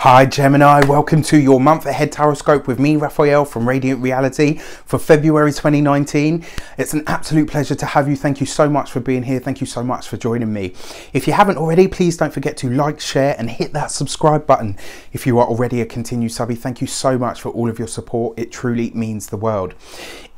Hi Gemini, welcome to your month ahead horoscope with me, Raphael from Reydiant Reality for February 2019. It's an absolute pleasure to have you. Thank you so much for being here. Thank you so much for joining me. If you haven't already, please don't forget to like, share and hit that subscribe button. If you are already a continued subby, thank you so much for all of your support. It truly means the world.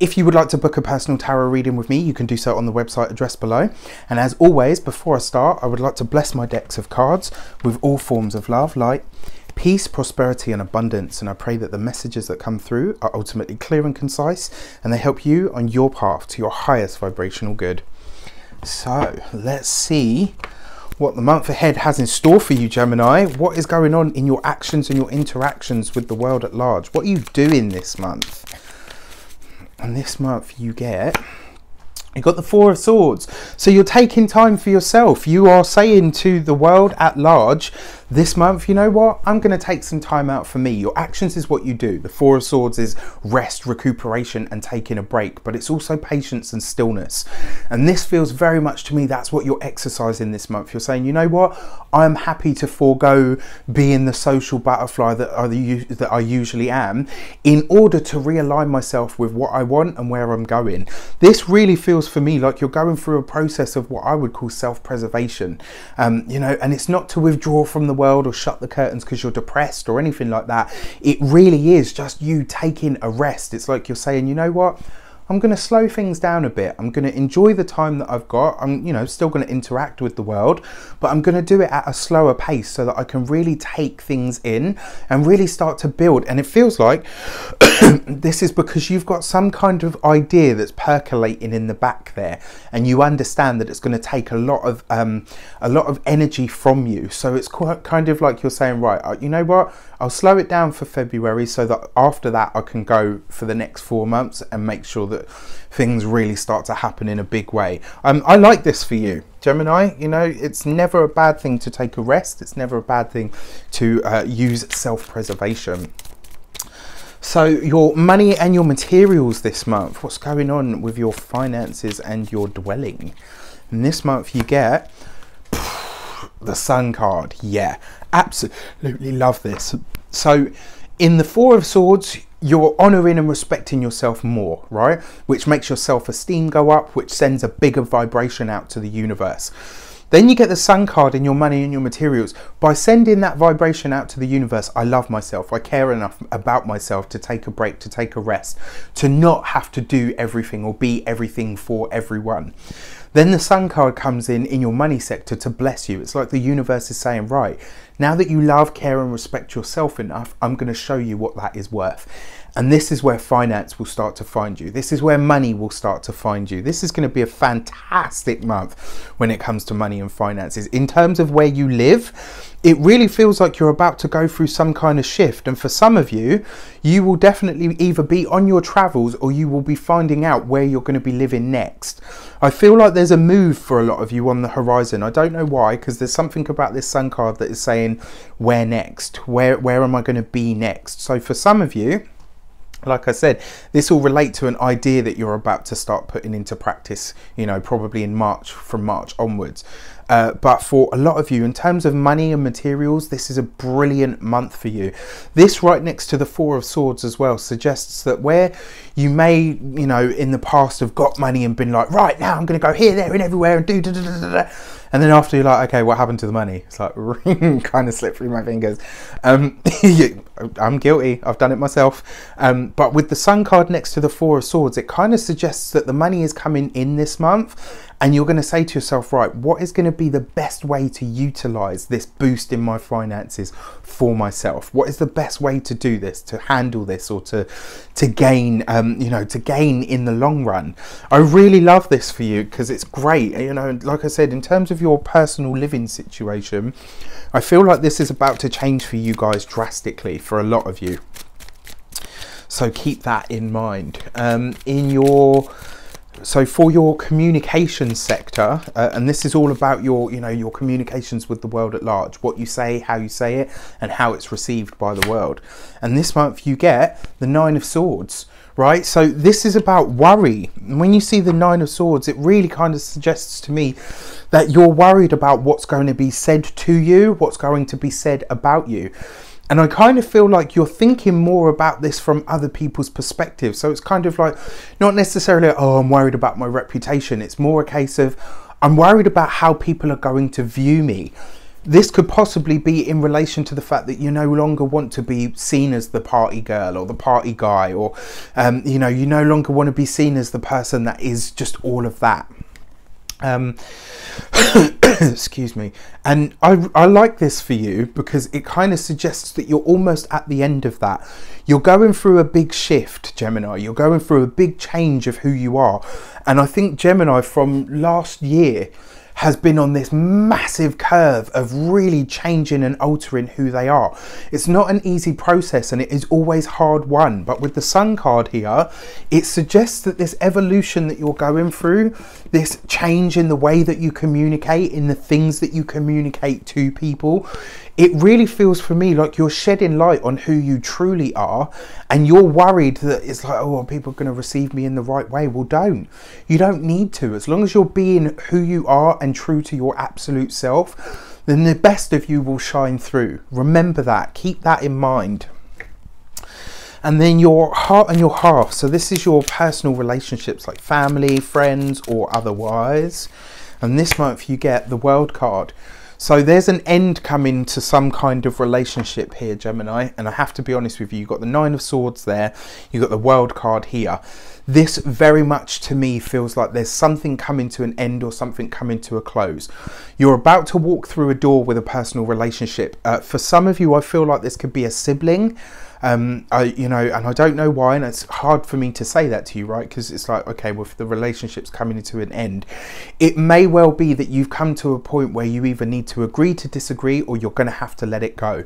If you would like to book a personal tarot reading with me, you can do so on the website addressed below. And as always, before I start, I would like to bless my decks of cards with all forms of love, light, peace, prosperity and abundance, and I pray that the messages that come through are ultimately clear and concise and they help you on your path to your highest vibrational good. So let's see what the month ahead has in store for you, Gemini. What is going on in your actions and your interactions with the world at large? What are you doing this month? And this month you got the Four of Swords. So you're taking time for yourself. You are saying to the world at large this month, you know what, I'm going to take some time out for me. Your actions is what you do. The Four of Swords is rest, recuperation and taking a break, but it's also patience and stillness. And this feels very much to me that's what you're exercising this month. You're saying, you know what, I'm happy to forego being the social butterfly that I usually am in order to realign myself with what I want and where I'm going. This really feels for me like you're going through a process of what I would call self-preservation, you know, and it's not to withdraw from the world or shut the curtains because you're depressed or anything like that. It really is just you taking a rest. It's like you're saying, you know what, I'm going to slow things down a bit. I'm going to enjoy the time that I've got. I'm, you know, still going to interact with the world, but I'm going to do it at a slower pace so that I can really take things in and really start to build. And it feels like this is because you've got some kind of idea that's percolating in the back there, and you understand that it's going to take a lot of energy from you. So it's quite kind of like you're saying, right, you know what, I'll slow it down for February so that after that I can go for the next 4 months and make sure that things really start to happen in a big way. I like this for you, Gemini. You know, it's never a bad thing to take a rest. It's never a bad thing to use self-preservation. So your money and your materials this month, what's going on with your finances and your dwelling? And this month you get the Sun card. Yeah, absolutely love this. So in the Four of Swords, you're honouring and respecting yourself more, right? Which makes your self-esteem go up, which sends a bigger vibration out to the universe. Then you get the Sun card in your money and your materials. By sending that vibration out to the universe, I love myself, I care enough about myself to take a break, to take a rest, to not have to do everything or be everything for everyone. Then the Sun card comes in your money sector to bless you. It's like the universe is saying, right, now that you love, care and respect yourself enough, I'm going to show you what that is worth. And this is where finance will start to find you. This is where money will start to find you. This is going to be a fantastic month when it comes to money and finances. In terms of where you live, it really feels like you're about to go through some kind of shift. And for some of you, you will definitely either be on your travels or you will be finding out where you're going to be living next. I feel like there's a move for a lot of you on the horizon. I don't know why, because there's something about this Sun card that is saying, where next? Where am I going to be next? So for some of you, like I said, this will relate to an idea that you're about to start putting into practice, you know, probably in March, from March onwards. But for a lot of you, in terms of money and materials, this is a brilliant month for you. This right next to the Four of Swords as well suggests that where you may, you know, in the past have got money and been like, right, now I'm going to go here, there and everywhere and do da-da-da-da-da. And then after you're like, okay, what happened to the money? It's like, kind of slipped through my fingers. I'm guilty. I've done it myself. But with the Sun card next to the Four of Swords, it kind of suggests that the money is coming in this month. And you're going to say to yourself, right, what is going to be the best way to utilize this boost in my finances for myself? What is the best way to do this, to handle this, or to gain, you know, to gain in the long run? I really love this for you because it's great. You know, like I said, in terms of your personal living situation, I feel like this is about to change for you guys drastically for a lot of you. So keep that in mind. So for your communication sector, and this is all about your, you know, your communications with the world at large, what you say, how you say it, and how it's received by the world. And this month you get the Nine of Swords, right? So this is about worry. When you see the Nine of Swords, it really kind of suggests to me that you're worried about what's going to be said to you, what's going to be said about you. And I kind of feel like you're thinking more about this from other people's perspective. So it's kind of like, not necessarily, oh, I'm worried about my reputation. It's more a case of, I'm worried about how people are going to view me. This could possibly be in relation to the fact that you no longer want to be seen as the party girl or the party guy, or, you know, you no longer want to be seen as the person that is just all of that. Excuse me. And I like this for you because it kind of suggests that you're almost at the end of that. You're going through a big shift, Gemini. You're going through a big change of who you are. And I think Gemini from last year has been on this massive curve of really changing and altering who they are. It's not an easy process and it is always hard won, but with the Sun card here, it suggests that this evolution that you're going through, this change in the way that you communicate, in the things that you communicate to people, it really feels for me like you're shedding light on who you truly are, and you're worried that it's like, oh, are people going to receive me in the right way? Well, don't. You don't need to. As long as you're being who you are and true to your absolute self, then the best of you will shine through. Remember that. Keep that in mind. And then your heart and your half. So this is your personal relationships, like family, friends, or otherwise. And this month you get the World card. So there's an end coming to some kind of relationship here, Gemini. And I have to be honest with you, you've got the Nine of Swords there. You've got the World card here. This very much to me feels like there's something coming to an end or something coming to a close. You're about to walk through a door with a personal relationship. For some of you, I feel like this could be a sibling. You know, and I don't know why, and it's hard for me to say that to you, right? Because it's like, okay, well, if the relationship's coming into an end, it may well be that you've come to a point where you either need to agree to disagree or you're going to have to let it go.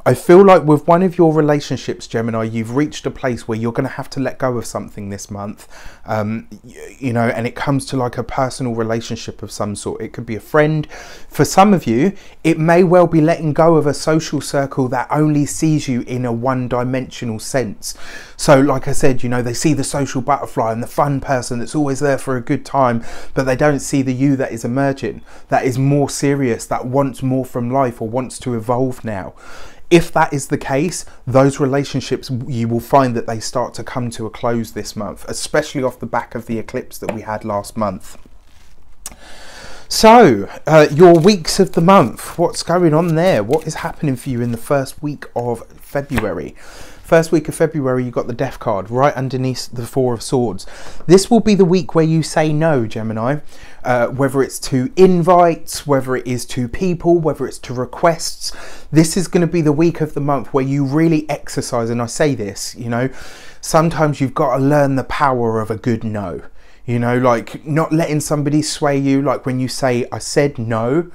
I feel like with one of your relationships, Gemini, you've reached a place where you're going to have to let go of something this month, you know, and it comes to like a personal relationship of some sort. It could be a friend. For some of you, it may well be letting go of a social circle that only sees you in a one-dimensional sense. So like I said, you know, they see the social butterfly and the fun person that's always there for a good time, but they don't see the you that is emerging, that is more serious, that wants more from life or wants to evolve now. If that is the case, those relationships, you will find that they start to come to a close this month, especially off the back of the eclipse that we had last month. So, your weeks of the month, what's going on there? What is happening for you in the first week of February? First week of February, you got the Death card right underneath the Four of Swords. This will be the week where you say no, Gemini. Whether it's to invites, whether it is to people, whether it's to requests. This is going to be the week of the month where you really exercise, and I say this, you know, sometimes you've got to learn the power of a good no. You know, like not letting somebody sway you, like when you say, I said no.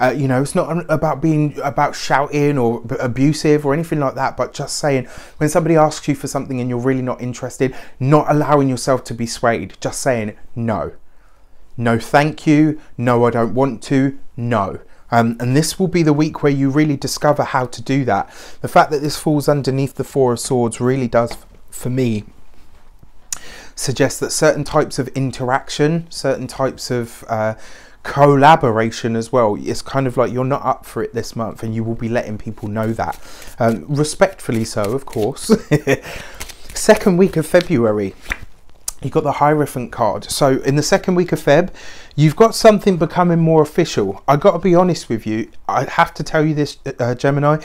You know, it's not about being shouting or abusive or anything like that, but just saying when somebody asks you for something and you're really not interested, not allowing yourself to be swayed, just saying no. No, thank you. No, I don't want to. No. And this will be the week where you really discover how to do that. The fact that this falls underneath the Four of Swords really does, for me, suggest that certain types of interaction, certain types of collaboration as well, it's kind of like you're not up for it this month, and you will be letting people know that, respectfully so, of course. Second week of February, you got the Hierophant card. So in the second week of Feb, you've got something becoming more official. I got to be honest with you, I have to tell you this, Gemini,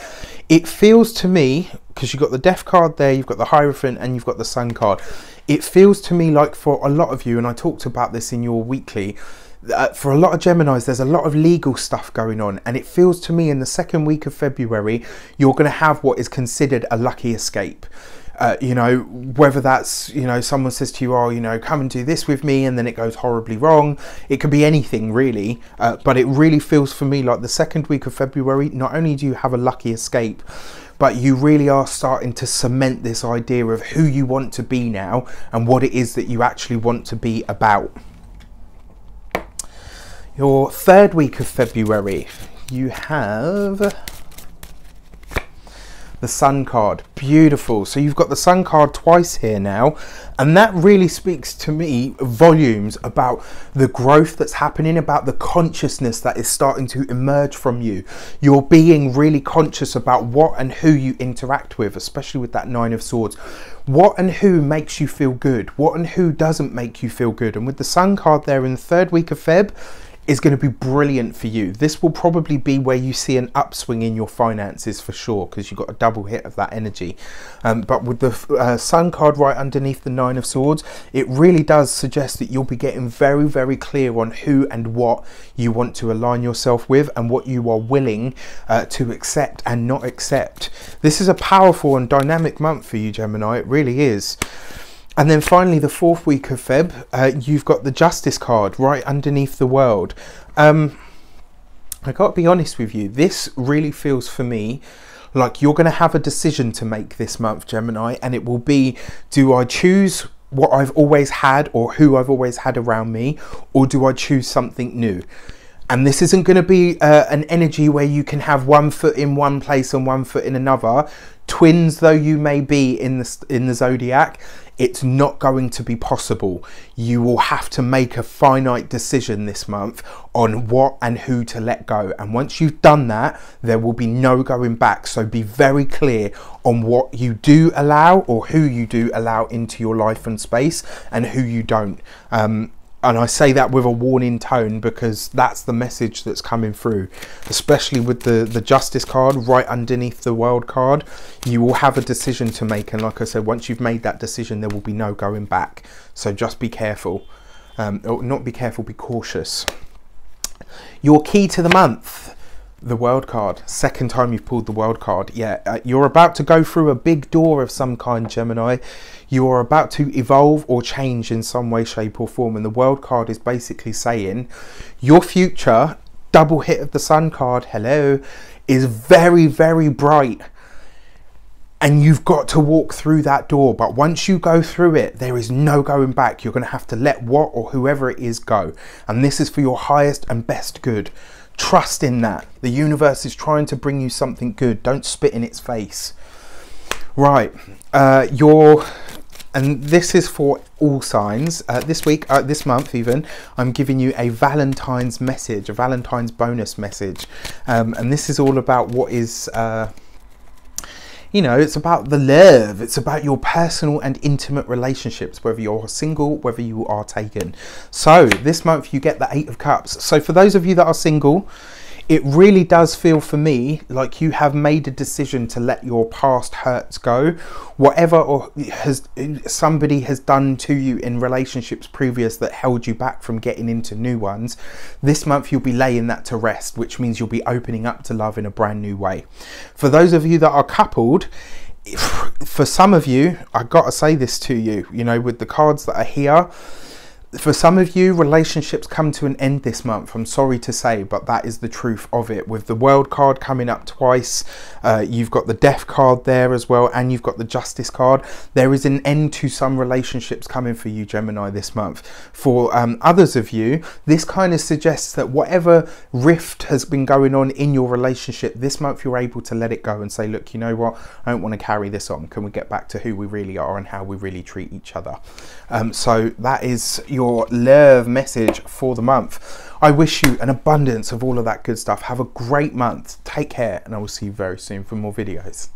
it feels to me, because you've got the Death card there, you've got the Hierophant, and you've got the Sun card, it feels to me like for a lot of you, and I talked about this in your weekly, for a lot of Geminis, there's a lot of legal stuff going on, and it feels to me in the second week of February, you're going to have what is considered a lucky escape. You know, whether that's, you know, someone says to you, oh, you know, come and do this with me, and then it goes horribly wrong. It could be anything really, but it really feels for me like the second week of February, not only do you have a lucky escape, but you really are starting to cement this idea of who you want to be now and what it is that you actually want to be about. Your third week of February, you have the Sun card. Beautiful. So you've got the Sun card twice here now, and that really speaks to me volumes about the growth that's happening, about the consciousness that is starting to emerge from you. You're being really conscious about what and who you interact with, especially with that Nine of Swords. What and who makes you feel good? What and who doesn't make you feel good? And with the Sun card there in the 3rd week of Feb, is going to be brilliant for you. This will probably be where you see an upswing in your finances for sure, because you've got a double hit of that energy. But with the Sun card right underneath the Nine of Swords, it really does suggest that you'll be getting very, very clear on who and what you want to align yourself with, and what you are willing to accept and not accept. This is a powerful and dynamic month for you, Gemini. It really is. And then finally, the 4th week of Feb, you've got the Justice card right underneath the World. I got to be honest with you, this really feels for me like you're going to have a decision to make this month, Gemini, and it will be, do I choose what I've always had or who I've always had around me, or do I choose something new? And this isn't going to be an energy where you can have one foot in one place and one foot in another. Twins though you may be in the zodiac, it's not going to be possible. You will have to make a finite decision this month on what and who to let go. And once you've done that, there will be no going back. So be very clear on what you do allow, or who you do allow into your life and space, and who you don't. And I say that with a warning tone, because that's the message that's coming through, especially with the Justice card right underneath the World card. You will have a decision to make. And like I said, once you've made that decision, there will be no going back. So just be careful. Or not be careful, be cautious. Your key to the month, the World card. 2nd time you've pulled the World card. Yeah, you're about to go through a big door of some kind, Gemini. You are about to evolve or change in some way, shape or form. And the World card is basically saying your future, double hit of the Sun card, hello, is very, very bright. And you've got to walk through that door. But once you go through it, there is no going back. You're going to have to let what or whoever it is go. And this is for your highest and best good. Trust in that. The universe is trying to bring you something good. Don't spit in its face. Right. And this is for all signs. This week, this month even, I'm giving you a Valentine's message, a Valentine's bonus message. And this is all about what is... you know, it's about the love. It's about your personal and intimate relationships, whether you're single, whether you are taken. So this month you get the 8 of Cups. So for those of you that are single, it really does feel for me like you have made a decision to let your past hurts go. Whatever somebody has done to you in relationships previous that held you back from getting into new ones, this month you'll be laying that to rest, which means you'll be opening up to love in a brand new way. For those of you that are coupled, for some of you, I've got to say this to you, you know, with the cards that are here, for some of you, relationships come to an end this month. I'm sorry to say, but that is the truth of it. With the World card coming up twice, you've got the Death card there as well, and you've got the Justice card. There is an end to some relationships coming for you, Gemini, this month. For others of you, this kind of suggests that whatever rift has been going on in your relationship, this month you're able to let it go and say, look, you know what? I don't want to carry this on. Can we get back to who we really are and how we really treat each other? So that is your love message for the month. I wish you an abundance of all of that good stuff. Have a great month. Take care, and I will see you very soon for more videos.